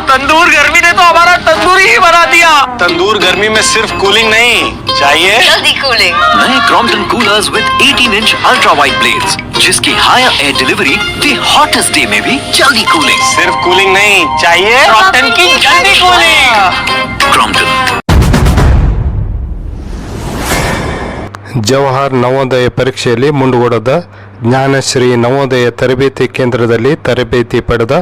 तंदूर गर्मी ने तो हमारा तंदूर ही बना दिया। तंदूर गर्मी में सिर्फ कूलिंग नहीं चाहिए, जल्दी कूलिंग। नए Crompton coolers with 18-inch ultra wide blades, जिसकी हायर एयर डिलीवरी दी हॉटेस्ट डे में भी जल्दी कूलिंग। सिर्फ कूलिंग नहीं चाहिए, क्रॉम्पटन की जल्दी कूलिंग। क्रॉम्पटन। ಜವಾಹರ್ ನವೋದಯ ಪರೀಕ್ಷೆಯಲ್ಲಿ ಮುಂದೂಡದ ಜ್ಞಾನಶ್ರೀ ನವೋದಯ ತರಬೇತಿ ಕೇಂದ್ರದಲ್ಲಿ ತರಬೇತಿ ಪಡೆದ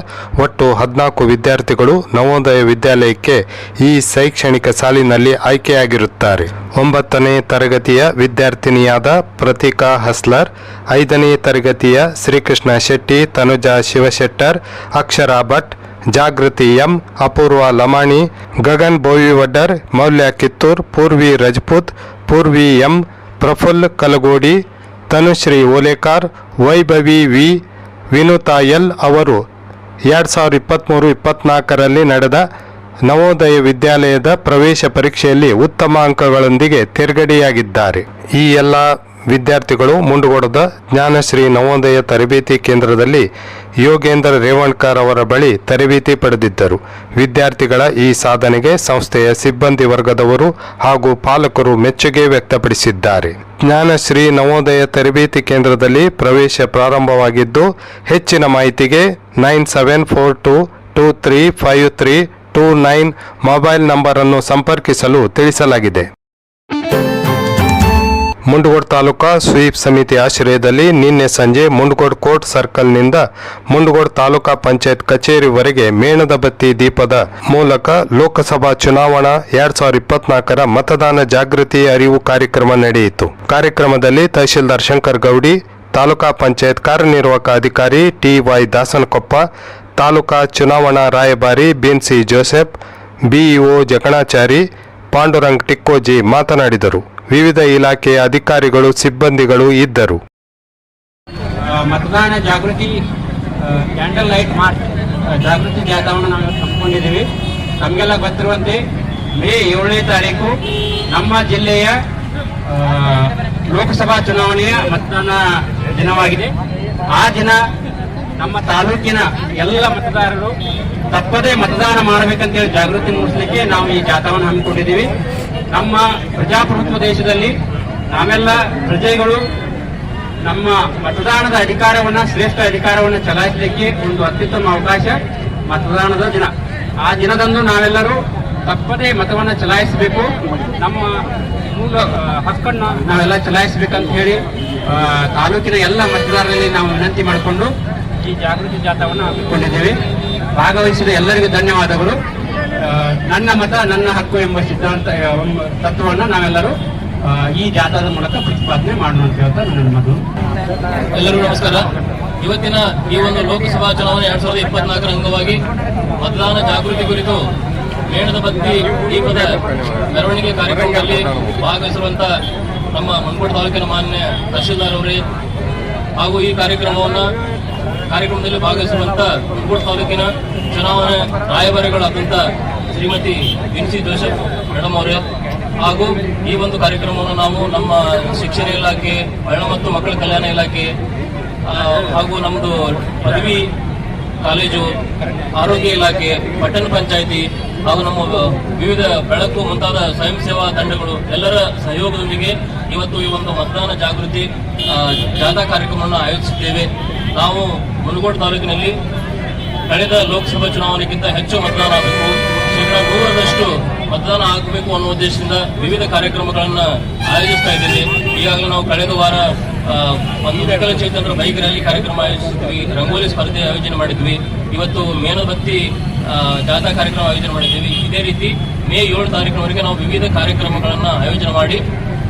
ಒಟ್ಟು 14 ವಿದ್ಯಾರ್ಥಿಗಳು ನವೋದಯ ವಿದ್ಯಾಲಯಕ್ಕೆ ಈ ಶೈಕ್ಷಣಿಕ ಸಾಲಿನಲ್ಲಿ ಆಯ್ಕೆಯಾಗಿರುತ್ತಾರೆ. 9ನೇ ತರಗತಿಯ ವಿದ್ಯಾರ್ಥಿನಿಯಾದ ಪ್ರತೀಕಾ ಹಸ್ಲರ್, 5ನೇ ತರಗತಿಯ Shrikrishna Shetty, Tanuja ಶಿವಶೆಟ್ಟರ್, Akshara Bhat, Jagruti M, Apoorva Lamani, Gagan Bovivaddar, Maulya Kittur, Poorvi Rajput, Poorvi M, Praful Kalagodi, Tanushree Olekar, Vaibhavi V, Vinuta L ಅವರು 2023-24ರಲ್ಲಿ ನಡೆದ ನವೋದಯ ವಿದ್ಯಾಲಯದ ಪ್ರವೇಶ ಪರೀಕ್ಷೆಯಲ್ಲಿ ಉತ್ತಮ ಅಂಕಗಳೊಂದಿಗೆ ತೇರ್ಗಡೆಯಾಗಿದ್ದಾರೆ. ಈ ಎಲ್ಲ ವಿದ್ಯಾರ್ಥಿಗಳು ಮುಂಡಗೋಡದ ಜ್ಞಾನಶ್ರೀ ನವೋದಯ ತರಬೇತಿ ಕೇಂದ್ರದಲ್ಲಿ ಯೋಗೇಂದ್ರ ರೇವಣ್ಕರ್ ಅವರ ಬಳಿ ತರಬೇತಿ ಪಡೆದಿದ್ದರು. ವಿದ್ಯಾರ್ಥಿಗಳ ಈ ಸಾಧನೆಗೆ ಸಂಸ್ಥೆಯ ಸಿಬ್ಬಂದಿ ವರ್ಗದವರು ಹಾಗೂ ಪಾಲಕರು ಮೆಚ್ಚುಗೆ ವ್ಯಕ್ತಪಡಿಸಿದ್ದಾರೆ. ಜ್ಞಾನಶ್ರೀ ನವೋದಯ ತರಬೇತಿ ಕೇಂದ್ರದಲ್ಲಿ ಪ್ರವೇಶ ಪ್ರಾರಂಭವಾಗಿದ್ದು, ಹೆಚ್ಚಿನ ಮಾಹಿತಿಗೆ 9742235329 ಮೊಬೈಲ್ ನಂಬರ್ ಅನ್ನು ಸಂಪರ್ಕಿಸಲು ತಿಳಿಸಲಾಗಿದೆ. ಮುಂಡಗೋಡ್ ತಾಲೂಕಾ ಸ್ವೀಪ್ ಸಮಿತಿ ಆಶ್ರಯದಲ್ಲಿ ನಿನ್ನೆ ಸಂಜೆ ಮುಂಡಗೋಡ್ ಕೋರ್ಟ್ ಸರ್ಕಲ್ನಿಂದ ಮುಂಡಗೋಡ್ ತಾಲೂಕಾ ಪಂಚಾಯತ್ ಕಚೇರಿವರೆಗೆ ಮೇಣದ ಬತ್ತಿ ದೀಪದ ಮೂಲಕ ಲೋಕಸಭಾ ಚುನಾವಣಾ 2024ರ ಮತದಾನ ಜಾಗೃತಿ ಅರಿವು ಕಾರ್ಯಕ್ರಮ ನಡೆಯಿತು. ಕಾರ್ಯಕ್ರಮದಲ್ಲಿ ತಹಶೀಲ್ದಾರ್ ಶಂಕರ್ ಗೌಡಿ, ತಾಲೂಕಾ ಪಂಚಾಯತ್ ಕಾರ್ಯನಿರ್ವಾಹಕ ಅಧಿಕಾರಿ TY ದಾಸನಕೊಪ್ಪ, ತಾಲೂಕಾ ಚುನಾವಣಾ ರಾಯಭಾರಿ ಬಿನ್ಸಿ ಜೋಸೆಫ್, BEO ಜಕಣಾಚಾರಿ, ಪಾಂಡುರಂಗ್ ಟಿಕ್ಕೋಜಿ ಮಾತನಾಡಿದರು. ವಿವಿಧ ಇಲಾಖೆಯ ಅಧಿಕಾರಿಗಳು, ಸಿಬ್ಬಂದಿಗಳು ಇದ್ದರು. ಮತದಾನ ಜಾಗೃತಿ ಕ್ಯಾಂಡಲ್ ಲೈಟ್ ಮಾರ್ಚ್ ಜಾಗೃತಿ ಜಾಥಾವನ್ನು ನಾವು ಹಮ್ಮಿಕೊಂಡಿದ್ದೀವಿ. ನಮಗೆಲ್ಲ ಗೊತ್ತಿರುವಂತೆ ಮೇ 7ನೇ ತಾರೀಕು ನಮ್ಮ ಜಿಲ್ಲೆಯ ಲೋಕಸಭಾ ಚುನಾವಣೆಯ ಮತದಾನ ದಿನವಾಗಿದೆ. ಆ ದಿನ ನಮ್ಮ ತಾಲೂಕಿನ ಎಲ್ಲ ಮತದಾರರು ತಪ್ಪದೇ ಮತದಾನ ಮಾಡಬೇಕಂತೇಳಿ ಜಾಗೃತಿ ಮೂಡಿಸಲಿಕ್ಕೆ ನಾವು ಈ ಜಾಥಾವನ್ನು ಹಮ್ಮಿಕೊಂಡಿದ್ದೀವಿ. ನಮ್ಮ ಪ್ರಜಾಪ್ರಭುತ್ವ ದೇಶದಲ್ಲಿ ನಾವೆಲ್ಲ ಪ್ರಜೆಗಳು ನಮ್ಮ ಮತದಾನದ ಅಧಿಕಾರವನ್ನು, ಶ್ರೇಷ್ಠ ಅಧಿಕಾರವನ್ನು ಚಲಾಯಿಸಲಿಕ್ಕೆ ಒಂದು ಅತ್ಯುತ್ತಮ ಅವಕಾಶ ಮತದಾನದ ದಿನ. ಆ ದಿನದಂದು ನಾವೆಲ್ಲರೂ ತಪ್ಪದೇ ಮತವನ್ನು ಚಲಾಯಿಸಬೇಕು, ನಮ್ಮ ಮೂಲ ಹಕ್ಕನ್ನು ನಾವೆಲ್ಲ ಚಲಾಯಿಸಬೇಕಂತ ಹೇಳಿ ತಾಲೂಕಿನ ಎಲ್ಲ ಮತದಾರರಲ್ಲಿ ನಾವು ವಿನಂತಿ ಮಾಡಿಕೊಂಡು ಈ ಜಾಗೃತಿ ಜಾಥಾವನ್ನು ಹಮ್ಮಿಕೊಂಡಿದ್ದೇವೆ. ಭಾಗವಹಿಸಿದ ಎಲ್ಲರಿಗೂ ಧನ್ಯವಾದಗಳು. ನನ್ನ ಮತ ನನ್ನ ಹಕ್ಕು ಎಂಬ ಸಿದ್ಧಾಂತ ತತ್ವವನ್ನು ನಾವೆಲ್ಲರೂ ಈ ಜಾಥಾದ ಮೂಲಕ ಪ್ರತಿಪಾದನೆ ಮಾಡೋಣ ಅಂತ ಹೇಳ್ತಾ ನನ್ನ ಮಗಳು. ಎಲ್ಲರಿಗೂ ನಮಸ್ಕಾರ. ಇವತ್ತಿನ ಈ ಒಂದು ಲೋಕಸಭಾ ಚುನಾವಣೆ 2024ರ ಅಂಗವಾಗಿ ಮತದಾನ ಜಾಗೃತಿ ಕುರಿತು ಮೇಣದ ಬತ್ತಿ ದೀಪದ ಮೆರವಣಿಗೆ ಕಾರ್ಯಕ್ರಮದಲ್ಲಿ ಭಾಗವಹಿಸಿರುವಂತ ನಮ್ಮ ಮುಂಡಗೋಡ್ ತಾಲೂಕಿನ ಮಾನ್ಯ ತಹಶೀಲ್ದಾರ್ ಅವರೇ ಹಾಗೂ ಈ ಕಾರ್ಯಕ್ರಮದಲ್ಲಿ ಭಾಗವಹಿಸುವಂತ ಮುಂಡಗೋಡ್ ತಾಲೂಕಿನ ಚುನಾವಣಾ ರಾಯಭಾರಿಗಳಾದಂಥ ಶ್ರೀಮತಿ ಬಿನ್ಸಿ ಜೋಸೆಫ್ ಮೇಡಮ್ ಅವರೇ ಹಾಗೂ ಈ ಒಂದು ಕಾರ್ಯಕ್ರಮವನ್ನು ನಾವು ನಮ್ಮ ಶಿಕ್ಷಣ ಇಲಾಖೆ, ಮಹಿಳಾ ಮತ್ತು ಮಕ್ಕಳ ಕಲ್ಯಾಣ ಇಲಾಖೆ ಹಾಗೂ ನಮ್ಮದು ಪದವಿ ಕಾಲೇಜು, ಆರೋಗ್ಯ ಇಲಾಖೆ, ಪಟ್ಟಣ ಪಂಚಾಯಿತಿ ಹಾಗೂ ನಮ್ಮ ವಿವಿಧ ಬೆಳಕು ಮುಂತಾದ ಸ್ವಯಂ ಸೇವಾ ತಂಡಗಳು ಎಲ್ಲರ ಸಹಯೋಗದೊಂದಿಗೆ ಇವತ್ತು ಈ ಒಂದು ಮತದಾನ ಜಾಗೃತಿ ಜಾಥಾ ಕಾರ್ಯಕ್ರಮವನ್ನು ಆಯೋಜಿಸಿದ್ದೇವೆ. ನಾವು ಮುನಗೋಡ್ ತಾಲೂಕಿನಲ್ಲಿ ಕಳೆದ ಲೋಕಸಭಾ ಚುನಾವಣೆಗಿಂತ ಹೆಚ್ಚು ಮತದಾನ ಆಗಬೇಕು, ಶೇಕಡ 100ರಷ್ಟು ಮತದಾನ ಆಗಬೇಕು ಅನ್ನೋ ಉದ್ದೇಶದಿಂದ ವಿವಿಧ ಕಾರ್ಯಕ್ರಮಗಳನ್ನು ಆಯೋಜಿಸ್ತಾ ಇದ್ದೇವೆ. ಈಗಾಗಲೇ ನಾವು ಕಳೆದ ವಾರ ಒಂದು ವಿಕಲಚೇತನರ ಬೈಕ್ ರ್ಯಾಲಿ ಕಾರ್ಯಕ್ರಮ ಆಯೋಜಿಸಿದ್ವಿ, ರಂಗೋಲಿ ಸ್ಪರ್ಧೆ ಆಯೋಜನೆ ಮಾಡಿದ್ವಿ, ಇವತ್ತು ಮೇಣಬತ್ತಿ ಜಾಥಾ ಕಾರ್ಯಕ್ರಮ ಆಯೋಜನೆ ಮಾಡಿದ್ದೀವಿ. ಇದೇ ರೀತಿ ಮೇ 7 ತಾರೀಕಿನವರೆಗೆ ನಾವು ವಿವಿಧ ಕಾರ್ಯಕ್ರಮಗಳನ್ನು ಆಯೋಜನೆ ಮಾಡಿ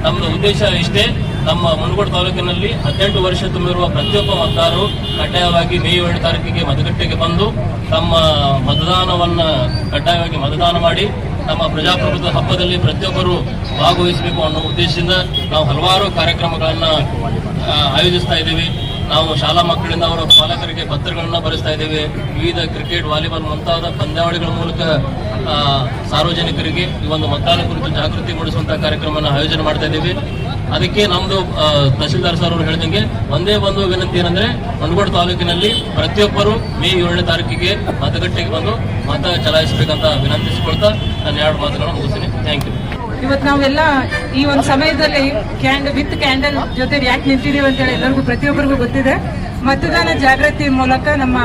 ನಮ್ಮದು ಉದ್ದೇಶ ಇಷ್ಟೇ, ನಮ್ಮ ಮುನಗೋಡು ತಾಲೂಕಿನಲ್ಲಿ 18 ವರ್ಷ ತುಂಬಿರುವ ಪ್ರತಿಯೊಬ್ಬ ಮತದಾರರು ಕಡ್ಡಾಯವಾಗಿ ಮೇ 7 ತಾರೀಕಿಗೆ ಮತಗಟ್ಟೆಗೆ ಬಂದು ತಮ್ಮ ಮತದಾನವನ್ನು ಕಡ್ಡಾಯವಾಗಿ ಮತದಾನ ಮಾಡಿ ನಮ್ಮ ಪ್ರಜಾಪ್ರಭುತ್ವ ಹಬ್ಬದಲ್ಲಿ ಪ್ರತಿಯೊಬ್ಬರು ಭಾಗವಹಿಸಬೇಕು ಅನ್ನೋ ಉದ್ದೇಶದಿಂದ ನಾವು ಹಲವಾರು ಕಾರ್ಯಕ್ರಮಗಳನ್ನು ಆಯೋಜಿಸ್ತಾ ಇದ್ದೀವಿ. ನಾವು ಶಾಲಾ ಮಕ್ಕಳಿಂದ ಅವರ ಪಾಲಕರಿಗೆ ಪತ್ರಗಳನ್ನು ಬರೆಸ್ತಾ ಇದ್ದೇವೆ. ವಿವಿಧ ಕ್ರಿಕೆಟ್, ವಾಲಿಬಾಲ್ ಮುಂತಾದ ಪಂದ್ಯಾವಳಿಗಳ ಮೂಲಕ ಸಾರ್ವಜನಿಕರಿಗೆ ಈ ಒಂದು ಮತದಾನ ಕುರಿತು ಜಾಗೃತಿ ಮೂಡಿಸುವಂತಹ ಕಾರ್ಯಕ್ರಮವನ್ನು ಆಯೋಜನೆ ಮಾಡ್ತಾ ಇದ್ದೀವಿ. ಅದಕ್ಕೆ ನಮ್ದು ತಹಸೀಲ್ದಾರ್ ಸರ್ ಅವರು ಹೇಳಿದಂಗೆ ಒಂದೇ ಒಂದು ವಿನಂತಿ ಏನಂದ್ರೆ ಮುನಗೋಡು ತಾಲೂಕಿನಲ್ಲಿ ಪ್ರತಿಯೊಬ್ಬರು ಮೇ 7ನೇ ತಾರೀಕಿಗೆ ಮತಗಟ್ಟೆಗೆ ಬಂದು ಮತ ಚಲಾಯಿಸಬೇಕಂತ ವಿನಂತಿಸಿಕೊಳ್ತಾ ನಾನು 2 ಮಾತುಗಳನ್ನು ಮುಗಿಸ್ತೀನಿ. Thank you. ಇವತ್ತು ನಾವೆಲ್ಲ ಈ ಒಂದು ಸಮಯದಲ್ಲಿ ವಿತ್ ಕ್ಯಾಂಡಲ್ ಜೊತೆ ಯಾಕೆ ನಿಂತಿದ್ದೀವಿ ಅಂತೇಳಿ ಎಲ್ಲರಿಗೂ ಪ್ರತಿಯೊಬ್ಬರಿಗೂ ಗೊತ್ತಿದೆ. ಮತದಾನ ಜಾಗೃತಿ ಮೂಲಕ ನಮ್ಮ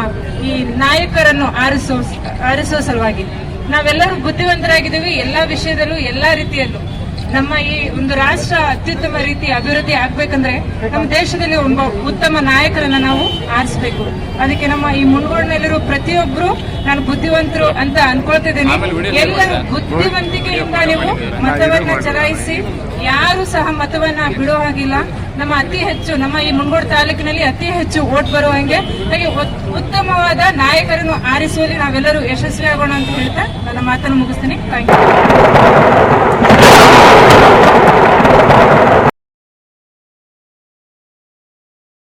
ಈ ನಾಯಕರನ್ನು ಆರಿಸೋ ಸಲುವಾಗಿ ನಾವೆಲ್ಲರೂ ಬುದ್ಧಿವಂತರಾಗಿದ್ದೀವಿ. ಎಲ್ಲಾ ವಿಷಯದಲ್ಲೂ ಎಲ್ಲಾ ರೀತಿಯಲ್ಲೂ ನಮ್ಮ ಈ ಒಂದು ರಾಷ್ಟ್ರ ಅತ್ಯುತ್ತಮ ರೀತಿ ಅಭಿವೃದ್ಧಿ ಆಗ್ಬೇಕಂದ್ರೆ ನಮ್ಮ ದೇಶದಲ್ಲಿ ಒಬ್ಬ ಉತ್ತಮ ನಾಯಕರನ್ನ ನಾವು ಆರಿಸಬೇಕು. ಅದಕ್ಕೆ ನಮ್ಮ ಈ ಮುನಗೋಡಿನಲ್ಲಿರುವ ಪ್ರತಿಯೊಬ್ರು ನಾನು ಬುದ್ಧಿವಂತರು ಅಂತ ಅನ್ಕೊಳ್ತಿದ್ದೀನಿ. ಎಲ್ಲ ಬುದ್ಧಿವಂತಿಕೆಯಿಂದ ನೀವು ಮತವನ್ನ ಚಲಾಯಿಸಿ, ಯಾರು ಸಹ ಮತವನ್ನ ಬಿಡೋ ಹಾಗಿಲ್ಲ. ನಮ್ಮ ಈ ಮುನಗೋಡು ತಾಲೂಕಿನಲ್ಲಿ ಅತಿ ಹೆಚ್ಚು ವೋಟ್ ಬರುವ ಹಾಗೆ ಉತ್ತಮವಾದ ನಾಯಕರನ್ನು ಆರಿಸುವಲ್ಲಿ ನಾವೆಲ್ಲರೂ ಯಶಸ್ವಿ ಆಗೋಣ ಅಂತ ಹೇಳ್ತಾ ನನ್ನ ಮಾತನ್ನು ಮುಗಿಸ್ತೀನಿ. Thank you.